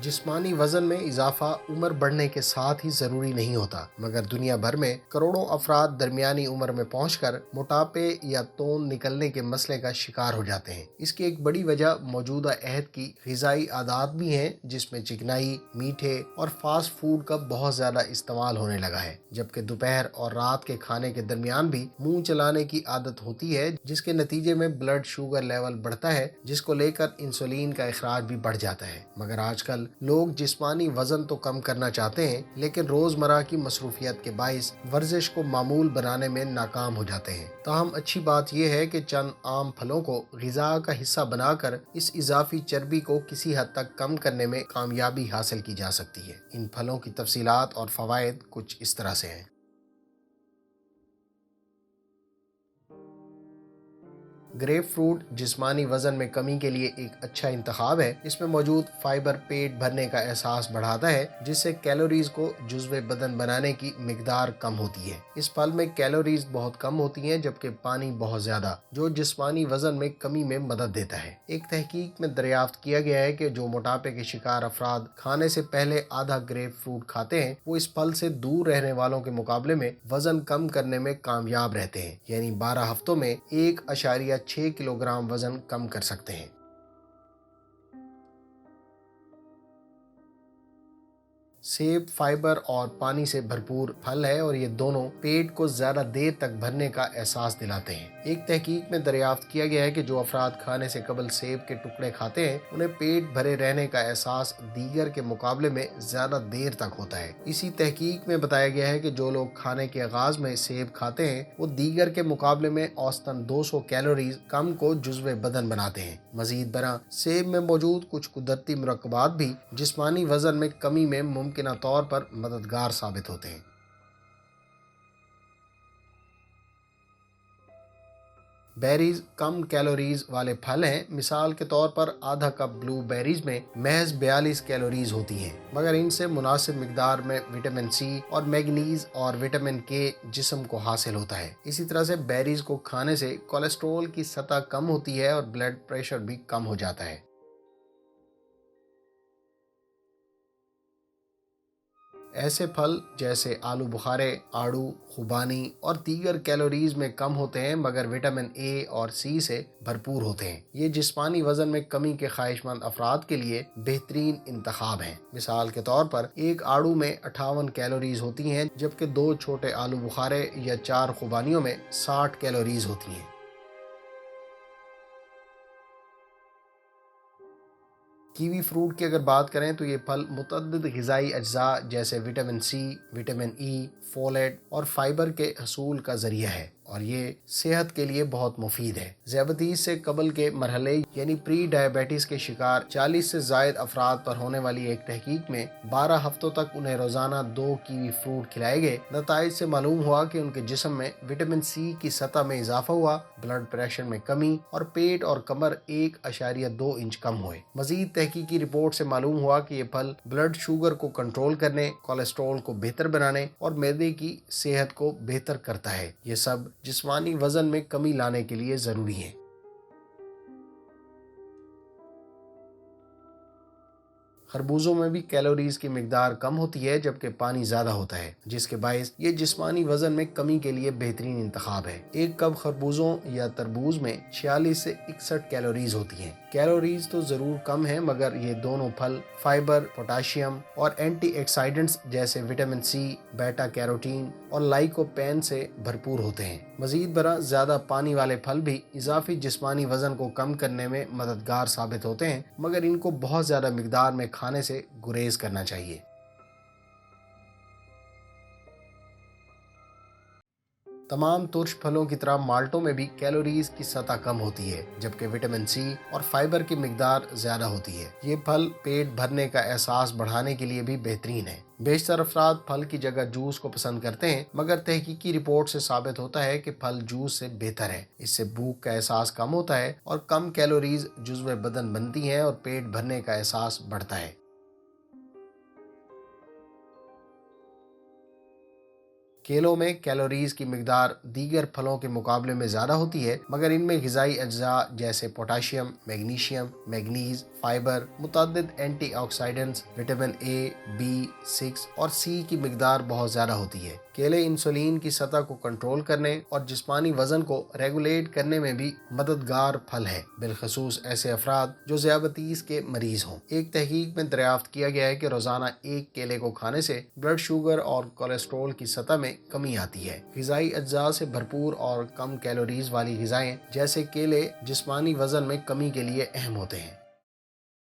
جسمانی وزن میں اضافہ عمر بڑھنے کے ساتھ ہی ضروری نہیں ہوتا، مگر دنیا بھر میں کروڑوں افراد درمیانی عمر میں پہنچ کر موٹاپے یا توند نکلنے کے مسئلے کا شکار ہو جاتے ہیں۔ اس کی ایک بڑی وجہ موجودہ عہد کی غذائی عادات بھی ہیں، جس میں چکنائی، میٹھے اور فاسٹ فوڈ کا بہت زیادہ استعمال ہونے لگا ہے، جبکہ دوپہر اور رات کے کھانے کے درمیان بھی منہ چلانے کی عادت ہوتی ہے، جس کے نتیجے میں بلڈ شوگر لیول بڑھتا ہے، جس کو لے کر انسولین کا اخراج بھی بڑھ جاتا ہے۔ مگر آج کل لوگ جسمانی وزن تو کم کرنا چاہتے ہیں، لیکن روزمرہ کی مصروفیت کے باعث ورزش کو معمول بنانے میں ناکام ہو جاتے ہیں۔ تاہم اچھی بات یہ ہے کہ چند عام پھلوں کو غذا کا حصہ بنا کر اس اضافی چربی کو کسی حد تک کم کرنے میں کامیابی حاصل کی جا سکتی ہے۔ ان پھلوں کی تفصیلات اور فوائد کچھ اس طرح سے ہیں۔ گریپ فروٹ جسمانی وزن میں کمی کے لیے ایک اچھا انتخاب ہے۔ اس میں موجود فائبر پیٹ بھرنے کا احساس بڑھاتا ہے، جس سے کیلوریز کو جزو بدن بنانے کی مقدار کم ہوتی ہے۔ اس پھل میں کیلوریز بہت کم ہوتی ہیں، جبکہ پانی بہت زیادہ، جو جسمانی وزن میں کمی میں مدد دیتا ہے۔ ایک تحقیق میں دریافت کیا گیا ہے کہ جو موٹاپے کے شکار افراد کھانے سے پہلے آدھا گریپ فروٹ کھاتے ہیں، وہ اس پھل سے دور رہنے والوں کے مقابلے میں وزن کم کرنے میں کامیاب رہتے ہیں، یعنی 12 ہفتوں میں 1.6 کلو گرام وزن کم کر سکتے ہیں۔ سیب فائبر اور پانی سے بھرپور پھل ہے، اور یہ دونوں پیٹ کو زیادہ دیر تک بھرنے کا احساس دلاتے ہیں۔ ایک تحقیق میں دریافت کیا گیا ہے کہ جو افراد کھانے سے قبل سیب کے ٹکڑے کھاتے ہیں، انہیں پیٹ بھرے رہنے کا احساس دیگر کے مقابلے میں زیادہ دیر تک ہوتا ہے۔ اسی تحقیق میں بتایا گیا ہے کہ جو لوگ کھانے کے آغاز میں سیب کھاتے ہیں، وہ دیگر کے مقابلے میں اوسطاً 200 کیلوریز کم کو جزو بدن بناتے ہیں۔ مزید برآں سیب میں موجود کچھ قدرتی مرکبات بھی جسمانی وزن میں کمی میں ممکنہ طور پر مددگار ثابت ہوتے ہیں۔ بیریز کم کیلوریز والے پھل ہیں۔ مثال کے طور پر آدھا کپ بلو بیریز میں محض 42 کیلوریز ہوتی ہیں، مگر ان سے مناسب مقدار میں وٹامن سی اور میگنیز اور وٹامن کے جسم کو حاصل ہوتا ہے۔ اسی طرح سے بیریز کو کھانے سے کولیسٹرول کی سطح کم ہوتی ہے اور بلڈ پریشر بھی کم ہو جاتا ہے۔ ایسے پھل جیسے آلو بخارے، آڑو، خوبانی اور دیگر کیلوریز میں کم ہوتے ہیں، مگر وٹامن اے اور سی سے بھرپور ہوتے ہیں۔ یہ جسمانی وزن میں کمی کے خواہش مند افراد کے لیے بہترین انتخاب ہیں۔ مثال کے طور پر ایک آڑو میں 58 کیلوریز ہوتی ہیں، جبکہ 2 چھوٹے آلو بخارے یا 4 خوبانیوں میں 60 کیلوریز ہوتی ہیں۔ کیوی فروٹ کی اگر بات کریں تو یہ پھل متعدد غذائی اجزاء جیسے وٹامن سی، وٹامن ای، فولیٹ اور فائبر کے حصول کا ذریعہ ہے، اور یہ صحت کے لیے بہت مفید ہے۔ ذیابیطس سے قبل کے مرحلے یعنی پری ڈائبٹیز کے شکار 40 سے زائد افراد پر ہونے والی ایک تحقیق میں 12 ہفتوں تک انہیں روزانہ 2 کیوی فروٹ کھلائے گئے۔ نتائج سے معلوم ہوا کہ ان کے جسم میں وٹامن سی کی سطح میں اضافہ ہوا، بلڈ پریشر میں کمی، اور پیٹ اور کمر 1.2 انچ کم ہوئے۔ مزید تحقیقی رپورٹ سے معلوم ہوا کہ یہ پھل بلڈ شوگر کو کنٹرول کرنے، کولیسٹرول کو بہتر بنانے اور معدے کی صحت کو بہتر کرتا ہے۔ یہ سب جسمانی وزن میں کمی لانے کے لیے ضروری ہے۔ خربوزوں میں بھی کیلوریز کی مقدار کم ہوتی ہے، جبکہ پانی زیادہ ہوتا ہے، جس کے باعث یہ جسمانی وزن میں کمی کے لیے بہترین انتخاب ہے۔ ایک کپ خربوزوں یا تربوز میں 46 سے 61 کیلوریز ہوتی ہیں۔ کیلوریز تو ضرور کم ہیں، مگر یہ دونوں پھل فائبر، پوٹاشیم اور اینٹی آکسیڈنٹس جیسے وٹامن سی، بیٹا کیروٹین اور لائکوپین سے بھرپور ہوتے ہیں۔ مزید برآں زیادہ پانی والے پھل بھی اضافی جسمانی وزن کو کم کرنے میں مددگار ثابت ہوتے ہیں، مگر ان کو بہت زیادہ مقدار میں کھانے سے گریز کرنا چاہیے۔ تمام ترش پھلوں کی طرح مالٹوں میں بھی کیلوریز کی سطح کم ہوتی ہے، جبکہ وٹامن سی اور فائبر کی مقدار زیادہ ہوتی ہے۔ یہ پھل پیٹ بھرنے کا احساس بڑھانے کے لیے بھی بہترین ہے۔ بیشتر افراد پھل کی جگہ جوس کو پسند کرتے ہیں، مگر تحقیقی رپورٹ سے ثابت ہوتا ہے کہ پھل جوس سے بہتر ہے۔ اس سے بھوک کا احساس کم ہوتا ہے اور کم کیلوریز جزو بدن بنتی ہیں اور پیٹ بھرنے کا احساس بڑھتا ہے۔ کیلوں میں کیلوریز کی مقدار دیگر پھلوں کے مقابلے میں زیادہ ہوتی ہے، مگر ان میں غذائی اجزاء جیسے پوٹاشیم، میگنیشیم، مینگنیز، فائبر، متعدد antioxidants, vitamin A, B, 6 اور سی کی مقدار بہت زیادہ ہوتی ہے۔ کیلے انسولین کی سطح کو کنٹرول کرنے اور جسمانی وزن کو ریگولیٹ کرنے میں بھی مددگار پھل ہے، بالخصوص ایسے افراد جو ذیابیطس کے مریض ہوں۔ ایک تحقیق میں دریافت کیا گیا ہے کہ روزانہ ایک کیلے کو کھانے سے بلڈ شوگر اور کولیسٹرول کی سطح میں کمی آتی ہے۔ غذائی اجزاء سے بھرپور اور کم کیلوریز والی غذائیں جیسے کیلے جسمانی وزن میں کمی کے لیے اہم ہوتے ہیں۔